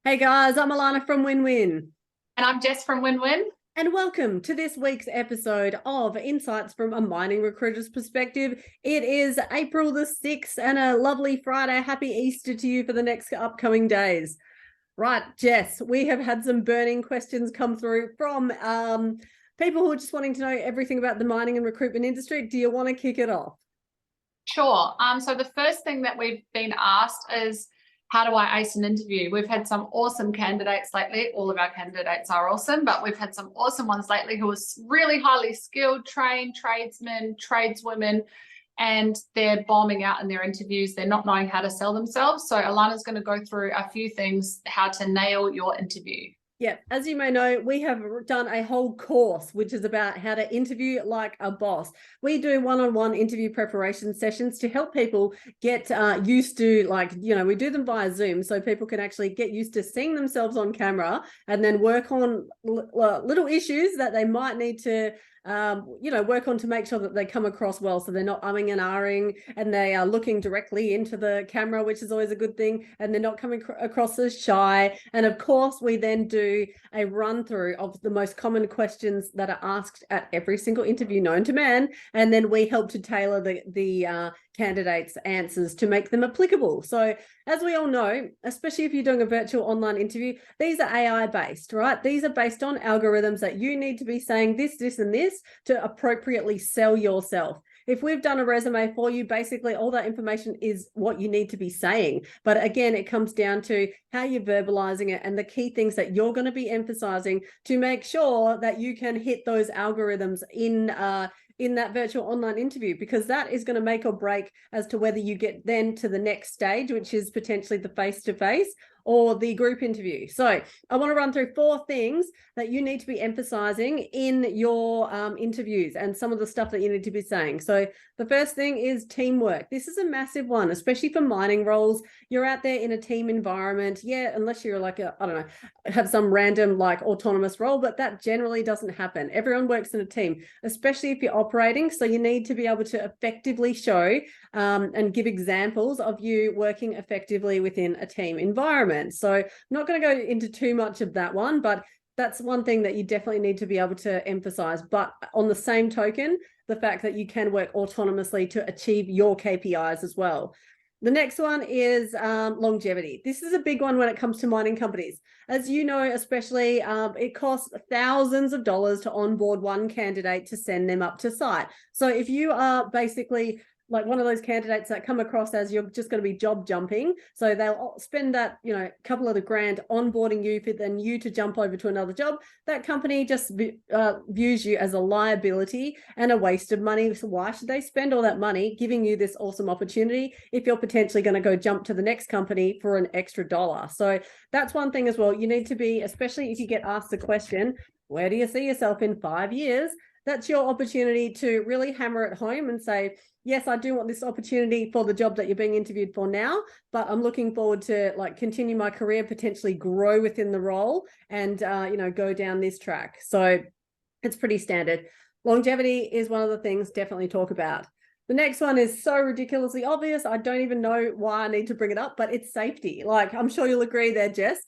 Hey guys, I'm Alana from Win Win, And I'm Jess from Win Win. and welcome to this week's episode of Insights from a Mining Recruiter's Perspective. It is April the 6th and a lovely Friday. Happy Easter to you for the next upcoming days. Right, Jess, we have had some burning questions come through from people who are just wanting to know everything about the mining and recruitment industry. Do you want to kick it off? Sure. So the first thing that we've been asked is, how do I ace an interview? We've had some awesome candidates lately. All of our candidates are awesome, but we've had some awesome ones lately who are really highly skilled, trained tradesmen, tradeswomen, and they're bombing out in their interviews. They're not knowing how to sell themselves. So Alana's going to go through a few things, how to nail your interview. Yeah, as you may know, we have done a whole course which is about how to interview like a boss. We do one-on-one interview preparation sessions to help people get used to, we do them via Zoom so people can actually get used to seeing themselves on camera and then work on little issues that they might need to work on to make sure that they come across well, so they're not umming and ahhing and they are looking directly into the camera, which is always a good thing, and they're not coming across as shy. And of course, we then do a run through of the most common questions that are asked at every single interview known to man, and then we help to tailor the candidates' answers to make them applicable. So as we all know, especially if you're doing a virtual online interview, these are AI based, right? These are based on algorithms that you need to be saying this, this, and this to appropriately sell yourself. If we've done a resume for you, basically all that information is what you need to be saying. But again, it comes down to how you're verbalizing it and the key things that you're going to be emphasizing to make sure that you can hit those algorithms in that virtual online interview, because that is going to make or break as to whether you get then to the next stage, which is potentially the face-to-face or the group interview. So I want to run through 4 things that you need to be emphasizing in your interviews and some of the stuff that you need to be saying. So the first thing is teamwork. This is a massive one, especially for mining roles. You're out there in a team environment. Yeah, unless you're like have some random like autonomous role, but that generally doesn't happen. Everyone works in a team, especially if you're operating. So you need to be able to effectively show and give examples of you working effectively within a team environment. So I'm not going to go into too much of that one, but that's one thing that you definitely need to be able to emphasize. But on the same token, the fact that you can work autonomously to achieve your KPIs as well. The next one is longevity. This is a big one when it comes to mining companies. As you know, especially, it costs thousands of dollars to onboard one candidate to send them up to site. So if you are basically like one of those candidates that come across as you're just going to be job jumping, so they'll spend that couple of the grand onboarding you for then you to jump over to another job, that company just views you as a liability and a waste of money. So why should they spend all that money giving you this awesome opportunity if you're potentially going to go jump to the next company for an extra dollar? So that's one thing as well. You need to be, especially if you get asked the question, where do you see yourself in 5 years? That's your opportunity to really hammer it home and say, yes, I do want this opportunity for the job that you're being interviewed for now, but I'm looking forward to continue my career, potentially grow within the role and, go down this track. So it's pretty standard. Longevity is one of the things definitely talk about. The next one is so ridiculously obvious. I don't even know why I need to bring it up, but it's safety. I'm sure you'll agree there, Jess.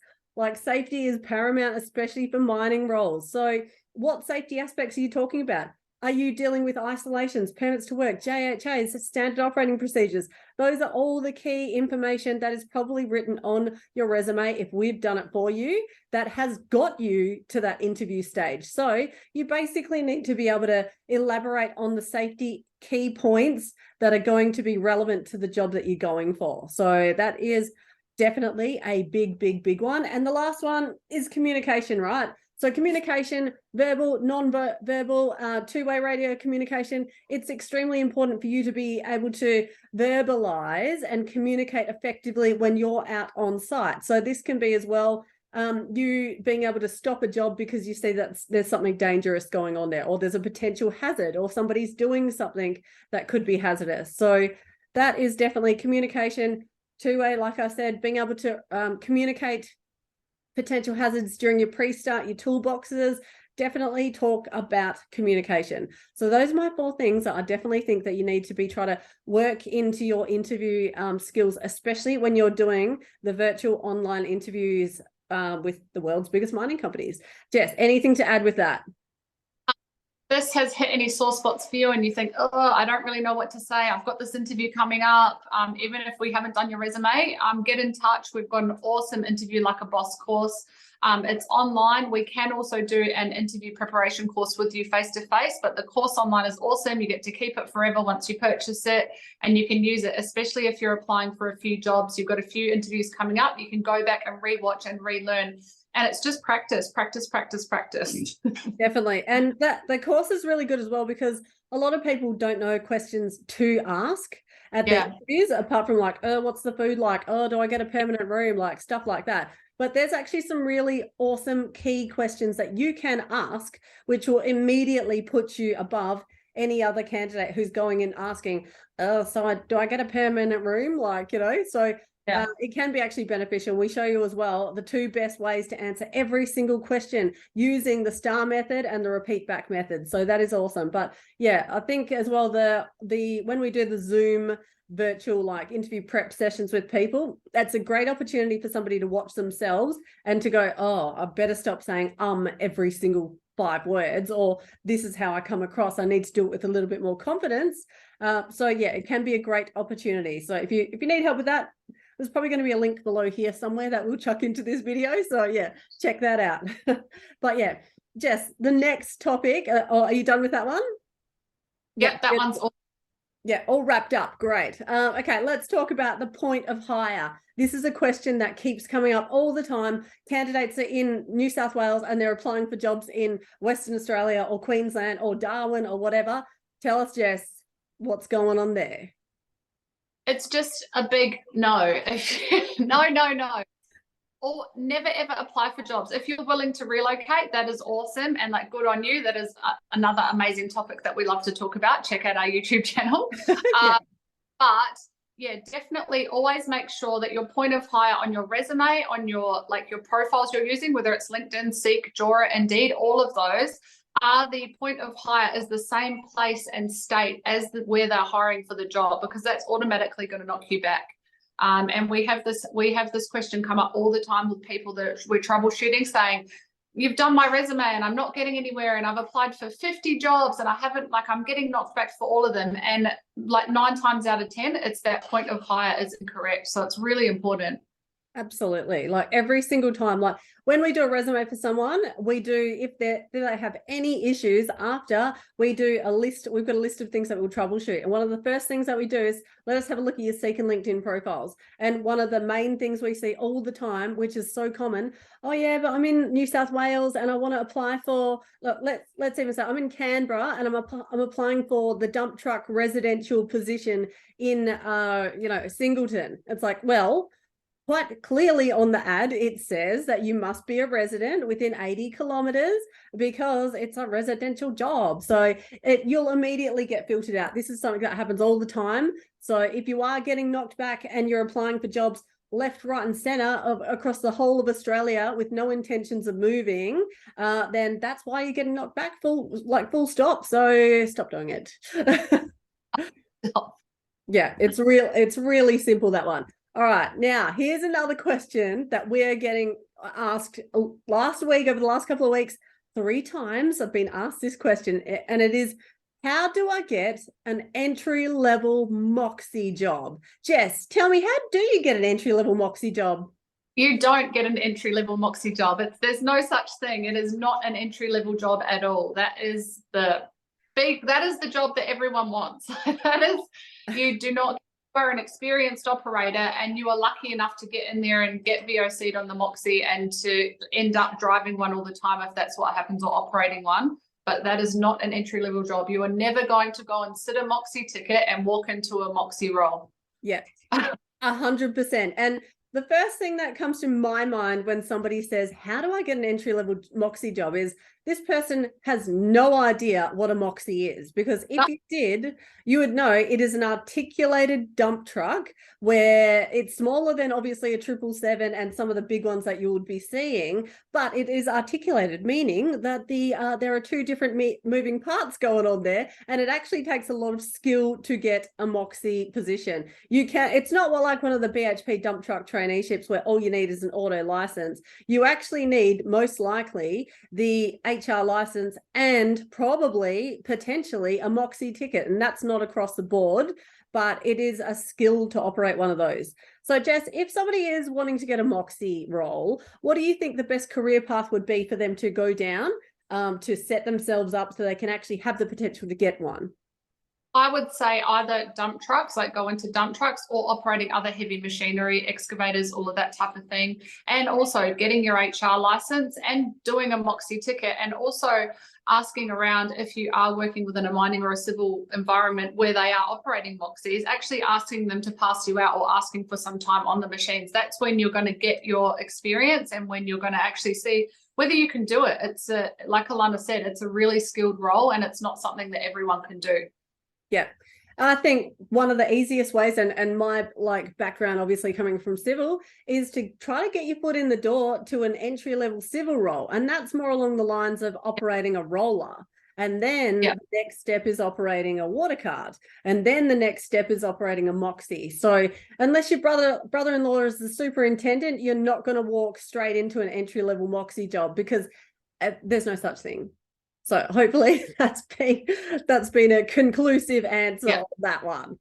Safety is paramount, especially for mining roles. So what safety aspects are you talking about? Are you dealing with isolations, permits to work, JHAs, standard operating procedures? Those are all the key information that is probably written on your resume, if we've done it for you, that has got you to that interview stage. So you basically need to be able to elaborate on the safety key points that are going to be relevant to the job that you're going for. So that is definitely a big, big, big one. And the last one is communication, right? So communication, verbal, non-verbal, two-way radio communication, it's extremely important for you to be able to verbalize and communicate effectively when you're out on site. So this can be as well, you being able to stop a job because you see that there's something dangerous going on there, or there's a potential hazard, or somebody's doing something that could be hazardous. So that is definitely communication, two-way, like I said, being able to communicate potential hazards during your pre-start, your toolboxes. Definitely talk about communication. So those are my 4 things that I definitely think that you need to be trying to work into your interview skills, especially when you're doing the virtual online interviews with the world's biggest mining companies. Jess, anything to add with that? This has hit any sore spots for you and you think, oh, I don't really know what to say. I've got this interview coming up. Even if we haven't done your resume, get in touch. We've got an awesome interview like a boss course. It's online. We can also do an interview preparation course with you face to face, but the course online is awesome. You get to keep it forever once you purchase it, and you can use it, especially if you're applying for a few jobs. You've got a few interviews coming up. You can go back and rewatch and relearn. And it's just practice. Definitely. And the course is really good as well, because a lot of people don't know questions to ask at their interviews, apart from like, oh, what's the food like? Oh, do I get a permanent room? Like stuff like that. But there's actually some really awesome key questions that you can ask, which will immediately put you above any other candidate who's going in asking, oh, so do I get a permanent room? Like, so it can be actually beneficial. We show you as well the 2 best ways to answer every single question using the STAR method and the repeat back method. So that is awesome. But yeah, I think as well, the when we do the Zoom virtual like interview prep sessions with people, that's a great opportunity for somebody to watch themselves and to go, oh, I better stop saying every single 5 words, or this is how I come across. I need to do it with a little bit more confidence. So yeah, it can be a great opportunity. So if you need help with that, there's probably going to be a link below here somewhere that we'll chuck into this video. So yeah, check that out. But yeah, Jess, the next topic, are you done with that one? Yep, that one's all. Yeah, all wrapped up. Great. Okay, let's talk about the point of hire. This is a question that keeps coming up all the time. Candidates are in New South Wales and they're applying for jobs in Western Australia or Queensland or Darwin or whatever. Tell us, Jess, what's going on there? It's just a big no. No. Or never ever apply for jobs. If you're willing to relocate, that is awesome, and like good on you. That is another amazing topic that we love to talk about. Check out our YouTube channel. But yeah, definitely always make sure that your point of hire on your resume, on your your profiles you're using, whether it's LinkedIn, Seek, Jora, Indeed, all of those are the point of hire is the same place and state as where they're hiring for the job, because that's automatically going to knock you back. And we have this question come up all the time with people that we're troubleshooting, saying, you've done my resume and I'm not getting anywhere, and I've applied for 50 jobs and I haven't, I'm getting knocked back for all of them. And 9 times out of 10, it's that point of hire is incorrect. So it's really important. Absolutely. Like every single time, like when we do a resume for someone, we do, if they have any issues after, we do a list. We've got a list of things that we'll troubleshoot. And one of the first things that we do is let us have a look at your Seek and LinkedIn profiles. And one of the main things we see all the time, which is so common, oh yeah, but I'm in New South Wales and I want to apply for, look, let's even say I'm in Canberra and I'm applying for the dump truck residential position in Singleton. It's like, well, quite clearly on the ad, it says that you must be a resident within 80 kilometers because it's a residential job. So you'll immediately get filtered out. This is something that happens all the time. So if you are getting knocked back and you're applying for jobs left, right, and center across the whole of Australia with no intentions of moving, then that's why you're getting knocked back full stop. So stop doing it. Yeah, it's really simple, that one. All right, now here's another question that we're getting asked last week, over the last couple of weeks. 3 times I've been asked this question, and it is, how do I get an entry-level Moxie job? Jess, tell me, how do you get an entry-level Moxie job? You don't get an entry-level Moxie job. There's no such thing. It is not an entry-level job at all. That is the job that everyone wants. You do not. Are an experienced operator and you are lucky enough to get in there and get VOC'd on the Moxie and to end up driving one all the time if that's what happens, or operating one. But that is not an entry-level job. You are never going to go and sit a Moxie ticket and walk into a Moxie role. Yeah, 100%. And the first thing that comes to my mind when somebody says, how do I get an entry-level Moxie job, is this person has no idea what a Moxie is, because if you did, you would know it is an articulated dump truck where it's smaller than obviously a 777 and some of the big ones that you would be seeing, but it is articulated, meaning that there are 2 different moving parts going on there, and it actually takes a lot of skill to get a Moxie position. It's not like one of the BHP dump truck traineeships where all you need is an auto license, you actually need most likely the HR license and probably potentially a Moxie ticket. And that's not across the board, but it is a skill to operate one of those. So Jess, if somebody is wanting to get a Moxie role, what do you think the best career path would be for them to go down to set themselves up so they can actually have the potential to get one? I would say either dump trucks, like go into dump trucks, or operating other heavy machinery, excavators, all of that type of thing. And also getting your HR license and doing a Moxie ticket, and also asking around if you are working within a mining or a civil environment where they are operating Moxies, actually asking them to pass you out or asking for some time on the machines. That's when you're going to get your experience and when you're going to actually see whether you can do it. It's like Alana said, it's a really skilled role and it's not something that everyone can do. Yeah. I think one of the easiest ways, and my background obviously coming from civil, is to try to get your foot in the door to an entry-level civil role. And that's more along the lines of operating a roller. And then the next step is operating a water cart. And then the next step is operating a Moxie. So unless your brother-in-law is the superintendent, you're not going to walk straight into an entry-level Moxie job, because there's no such thing. So hopefully that's been a conclusive answer on that one.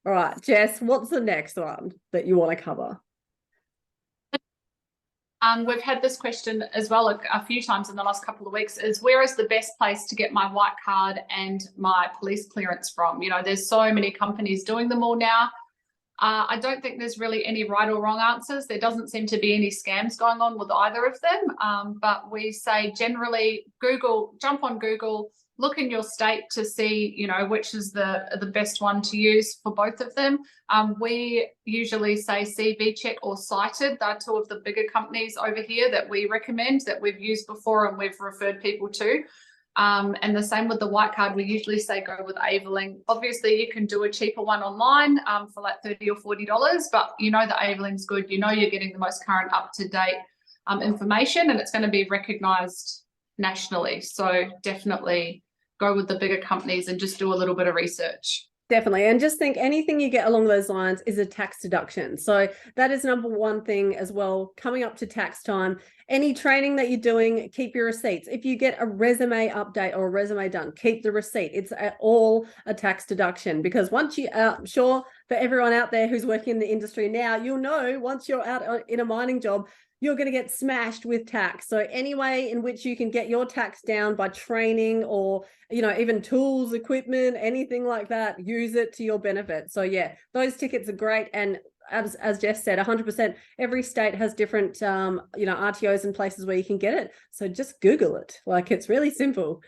All right, Jess, what's the next one that you want to cover? We've had this question as well a few times in the last couple of weeks, is where is the best place to get my white card and my police clearance from? You know, there's so many companies doing them all now. I don't think there's really any right or wrong answers. There doesn't seem to be any scams going on with either of them. But we say generally jump on Google, look in your state to see, you know, which is the best one to use for both of them. We usually say CV Check or Cited. They're two of the bigger companies over here that we recommend, that we've used before and we've referred people to. And the same with the white card, we usually say go with Aveling. Obviously, you can do a cheaper one online for like $30 or $40, but you know the Aveling's good. You know you're getting the most current, up-to-date information, and it's going to be recognised nationally. So definitely go with the bigger companies and just do a little bit of research. Definitely. And just think anything you get along those lines is a tax deduction. So that is number one thing as well. Coming up to tax time, any training that you're doing, keep your receipts. If you get a resume update or a resume done, keep the receipt. It's all a tax deduction, because once you I'm sure for everyone out there who's working in the industry now, you'll know once you're out in a mining job, you're going to get smashed with tax. So any way in which you can get your tax down by training or, you know, even tools, equipment, anything like that, use it to your benefit. So yeah, those tickets are great. And as Jess said, 100%, every state has different, you know, RTOs and places where you can get it. So just Google it. Like, it's really simple.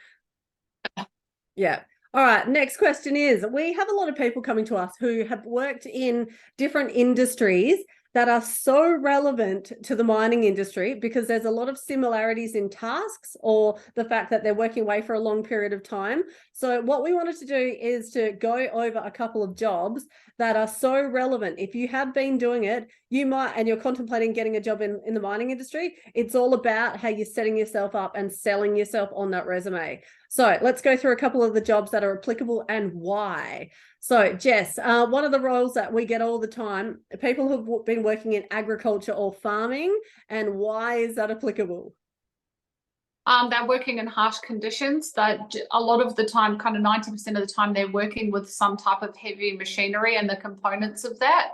Yeah. All right, next question is, we have a lot of people coming to us who have worked in different industries that are so relevant to the mining industry, because there's a lot of similarities in tasks or the fact that they're working away for a long period of time. So what we wanted to do is to go over a couple of jobs that are so relevant. If you have been doing it, you might, and you're contemplating getting a job in the mining industry, it's all about how you're setting yourself up and selling yourself on that resume. So let's go through a couple of the jobs that are applicable and why. So Jess, one of the roles that we get all the time, people who've been working in agriculture or farming, and why is that applicable? They're working in harsh conditions. That a lot of the time, kind of 90% of the time, they're working with some type of heavy machinery and the components of that.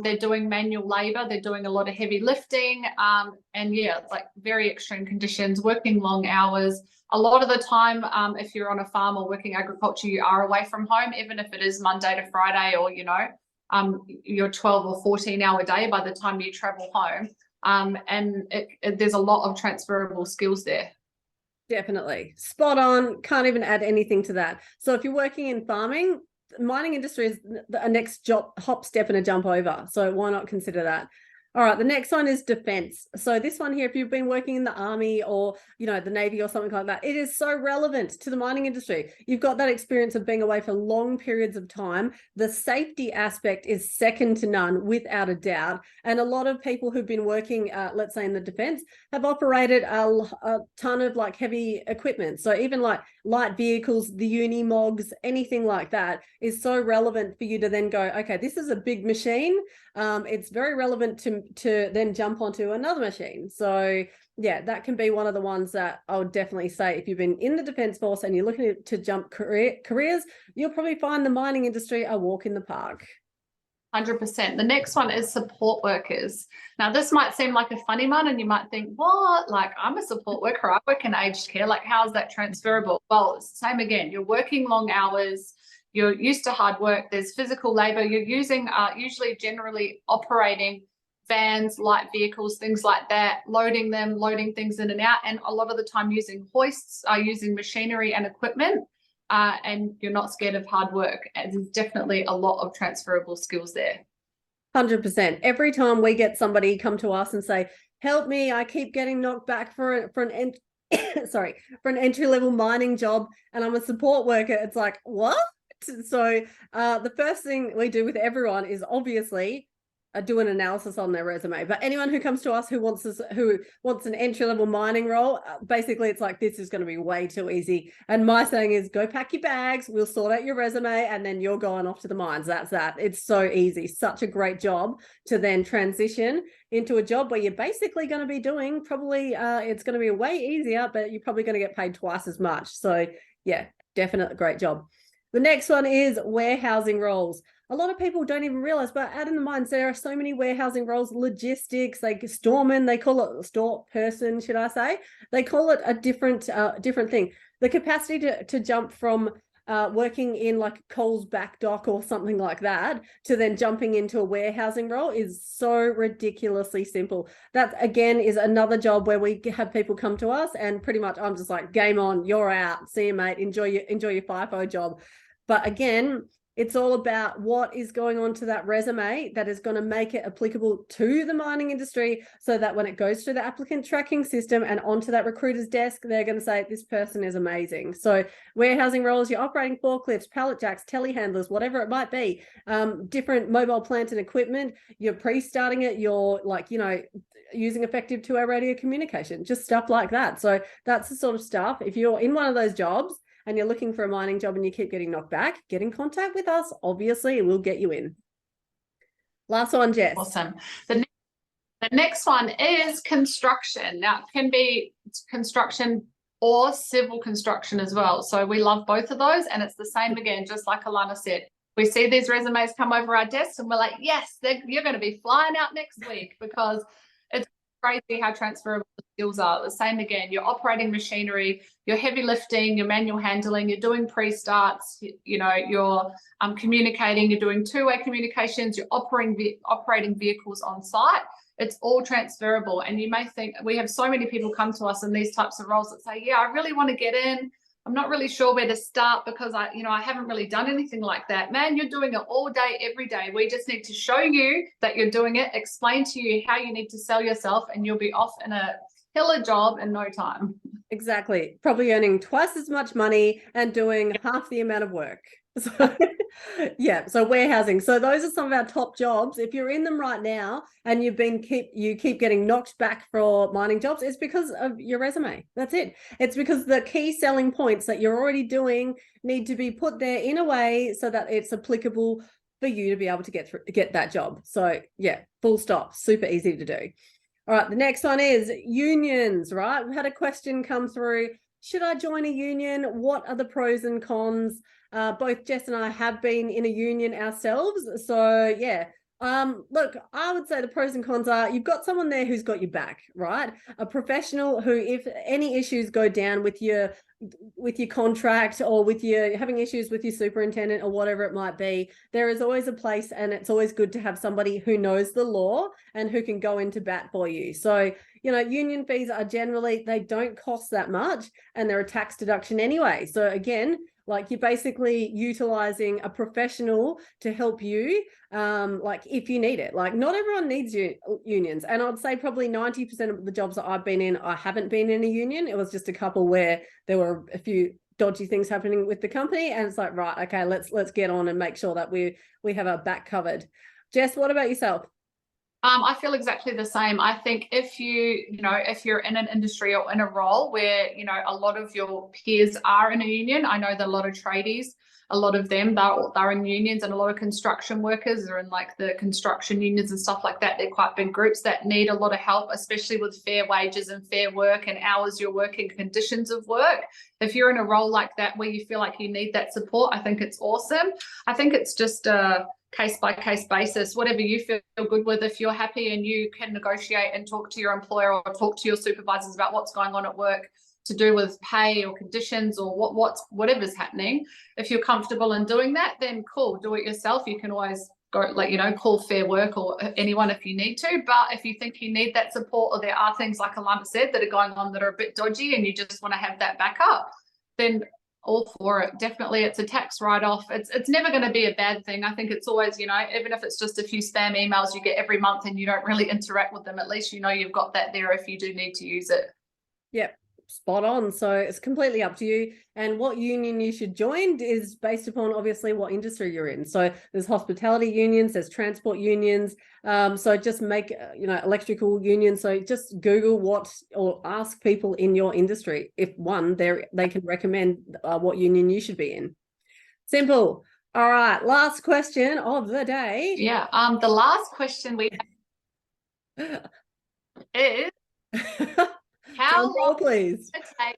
They're doing manual labor. They're doing a lot of heavy lifting. And yeah, like very extreme conditions, working long hours. A lot of the time, if you're on a farm or working agriculture, you are away from home, even if it is Monday to Friday, or, you know, your 12 or 14-hour day by the time you travel home. And there's a lot of transferable skills there. Definitely. Spot on. Can't even add anything to that. So if you're working in farming, mining industry is a next job, hop, step and a jump over. So why not consider that? All right, the next one is defense. So this one here, if you've been working in the army or, you know, the Navy or something like that, it is so relevant to the mining industry. You've got that experience of being away for long periods of time. The safety aspect is second to none, without a doubt. And a lot of people who've been working, let's say in the defense, have operated a ton of like heavy equipment. So even like light vehicles, the Unimogs, anything like that is so relevant for you to then go, okay, this is a big machine. It's very relevant to then jump onto another machine. So yeah, that can be one of the ones that I would definitely say, if you've been in the Defence Force and you're looking to jump careers, you'll probably find the mining industry a walk in the park. 100%. The next one is support workers. Now, this might seem like a funny one, and you might think, what? Like, I'm a support worker. I work in aged care. Like, how is that transferable? Well, it's the same again. You're working long hours. You're used to hard work. There's physical labor. You're using usually generally operating vans, light vehicles, things like that, loading things in and out. And a lot of the time using hoists, using machinery and equipment. And you're not scared of hard work. And there's definitely a lot of transferable skills there. 100%. Every time we get somebody come to us and say, help me, I keep getting knocked back for an entry-level mining job and I'm a support worker, it's like, what? So the first thing we do with everyone is obviously do an analysis on their resume. But anyone who comes to us who wants an entry-level mining role, basically it's like, this is going to be way too easy. And my saying is, go pack your bags, we'll sort out your resume, and then you're going off to the mines. That's that. It's so easy. Such a great job to then transition into a job where you're basically going to be doing probably, it's going to be way easier, but you're probably going to get paid twice as much. So yeah, definitely great job. The next one is warehousing roles. A lot of people don't even realize, but out in the mines, there are so many warehousing roles, logistics, like storeman, they call it store person, should I say? They call it a different thing. The capacity to jump from working in like Coles back dock or something like that to then jumping into a warehousing role is so ridiculously simple. That again is another job where we have people come to us and pretty much I'm just like, game on, you're out, see you mate, enjoy your FIFO job. But again, it's all about what is going on to that resume that is going to make it applicable to the mining industry, so that when it goes through the applicant tracking system and onto that recruiter's desk, they're going to say, this person is amazing. So warehousing roles, you're operating forklifts, pallet jacks, telehandlers, whatever it might be, different mobile plant and equipment, you're pre-starting it, you're like, you know, using effective two-way radio communication, just stuff like that. So that's the sort of stuff. If you're in one of those jobs and you're looking for a mining job and you keep getting knocked back, get in contact with us. Obviously, we'll get you in. Last one, Jess. Awesome. The next one is construction. Now, it can be construction or civil construction as well. So we love both of those. And it's the same again, just like Alana said. We see these resumes come over our desks and we're like, yes, you're going to be flying out next week, because it's crazy how transferable the skills are. The same again, you're operating machinery, you're heavy lifting, you're manual handling, you're doing pre-starts, you know, you're communicating, you're doing two-way communications, you're operating vehicles on site. It's all transferable. And you may think, we have so many people come to us in these types of roles that say, yeah, I really want to get in. I'm not really sure where to start because I haven't really done anything like that. Man, you're doing it all day, every day. We just need to show you that you're doing it, explain to you how you need to sell yourself, and you'll be off in a killer job in no time. Exactly. Probably earning twice as much money and doing half the amount of work. So yeah, so warehousing. So those are some of our top jobs. If you're in them right now and you keep getting knocked back for mining jobs, it's because of your resume. That's it. It's because the key selling points that you're already doing need to be put there in a way so that it's applicable for you to be able to get that job. So yeah, full stop. Super easy to do. All right, the next one is unions, right? We had a question come through. Should I join a union? What are the pros and cons? Both Jess and I have been in a union ourselves. So yeah, look, I would say the pros and cons are you've got someone there who's got your back, right? A professional who, if any issues go down with your contract or with your having issues with your superintendent or whatever it might be, there is always a place, and it's always good to have somebody who knows the law and who can go into bat for you. So, you know, union fees are generally, they don't cost that much and they're a tax deduction anyway. So again, Like, you're basically utilizing a professional to help you, like if you need it. Like, not everyone needs unions, and I'd say probably 90% of the jobs that I've been in, I haven't been in a union. It was just a couple where there were a few dodgy things happening with the company, and it's like, right, okay, let's get on and make sure that we have our back covered. Jess, what about yourself? I feel exactly the same. I think if if you're in an industry or in a role where, a lot of your peers are in a union, I know that a lot of tradies, a lot of them, they're in unions, and a lot of construction workers are in like the construction unions and stuff like that. They're quite big groups that need a lot of help, especially with fair wages and fair work and hours you're working, conditions of work. If you're in a role like that where you feel like you need that support, I think it's awesome. I think it's just case-by-case basis, whatever you feel good with. If you're happy and you can negotiate and talk to your employer or talk to your supervisors about what's going on at work to do with pay or conditions or whatever's happening, if you're comfortable in doing that, then cool, do it yourself. You can always go, call Fair Work or anyone if you need to. But if you think you need that support, or there are things like Alana said that are going on that are a bit dodgy and you just want to have that backup, then all for it. Definitely, it's a tax write-off. It's never going to be a bad thing. I think it's always, even if it's just a few spam emails you get every month and you don't really interact with them, at least you've got that there if you do need to use it. Yep, spot on. So it's completely up to you, and what union you should join is based upon obviously what industry you're in. So there's hospitality unions, there's transport unions, so just make electrical unions. So just Google or ask people in your industry if they can recommend what union you should be in. Simple. All right, last question of the day. Yeah, the last question we have is how long please does it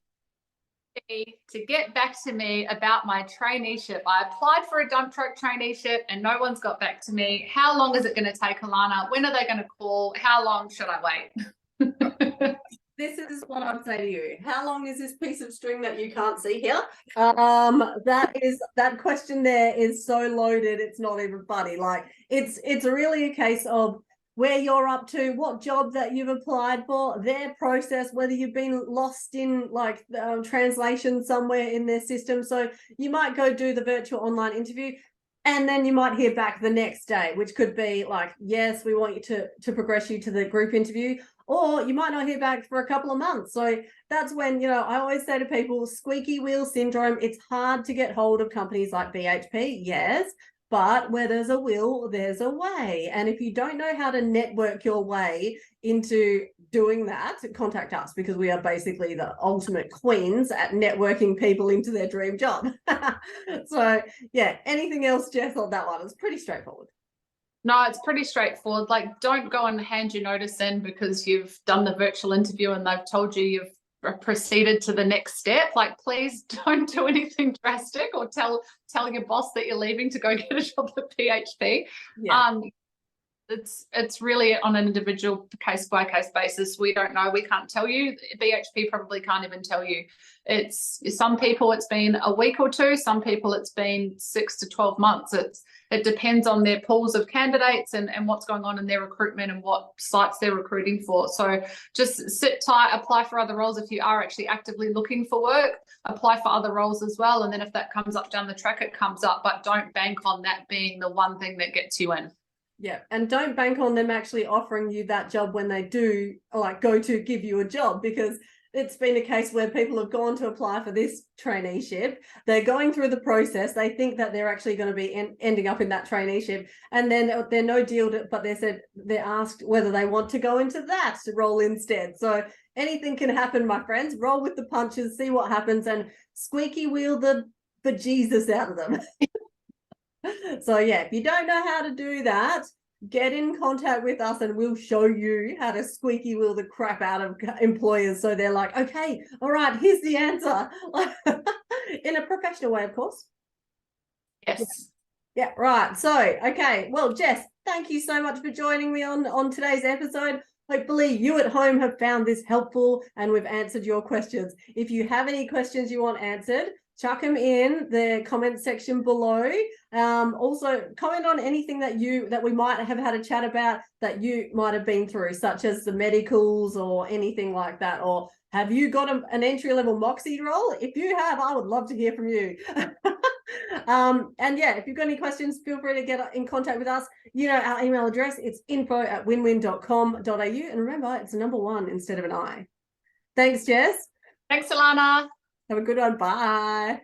take to get back to me about my traineeship? I applied for a dump truck traineeship and no one's got back to me. How long is it going to take, Alana? When are they going to call? How long should I wait? This is what I'd say to you. How long is this piece of string that you can't see here? That question there is so loaded, it's not even funny. Like, it's really a case of where you're up to, what job that you've applied for, their process, whether you've been lost in translation somewhere in their system. So you might go do the virtual online interview, and then you might hear back the next day, which could be like, yes, we want you to progress you to the group interview, or you might not hear back for a couple of months. So that's when, I always say to people, squeaky wheel syndrome. It's hard to get hold of companies like BHP, yes, but where there's a will, there's a way. And if you don't know how to network your way into doing that, contact us, because we are basically the ultimate queens at networking people into their dream job. So yeah, anything else, Jess, on that one? It's pretty straightforward. No, it's pretty straightforward. Like, don't go and hand your notice in because you've done the virtual interview and they've told you you've proceeded to the next step. Like, please don't do anything drastic or tell your boss that you're leaving to go get a job at PHP. Yeah. It's really on an individual case-by-case basis. We don't know. We can't tell you. BHP probably can't even tell you. It's some people it's been a week or two. Some people it's been 6 to 12 months. It depends on their pools of candidates and what's going on in their recruitment and what sites they're recruiting for. So just sit tight, apply for other roles. If you are actually actively looking for work, apply for other roles as well. And then if that comes up down the track, it comes up, but don't bank on that being the one thing that gets you in. Yeah, and don't bank on them actually offering you that job when they do go to give you a job, because it's been a case where people have gone to apply for this traineeship. They're going through the process. They think that they're actually going to be ending up in that traineeship, and then they're no deal, but they're asked whether they want to go into that role instead. So anything can happen, my friends. Roll with the punches, see what happens, and squeaky wheel the bejesus out of them. So yeah, if you don't know how to do that, get in contact with us and we'll show you how to squeaky wheel the crap out of employers, so they're like, okay, all right, here's the answer. In a professional way, of course. Yes. Yeah, right. So, okay, well, Jess, thank you so much for joining me on today's episode. Hopefully you at home have found this helpful and we've answered your questions. If you have any questions you want answered, chuck them in the comment section below. Also comment on anything that we might have had a chat about that you might have been through, such as the medicals or anything like that. Or have you got an entry-level Moxie role? If you have, I would love to hear from you. And yeah, if you've got any questions, feel free to get in contact with us. You know our email address, it's info@winwin.com.au, and remember, it's a number 1 instead of an I. Thanks, Jess. Thanks, Alana. Have a good one. Bye.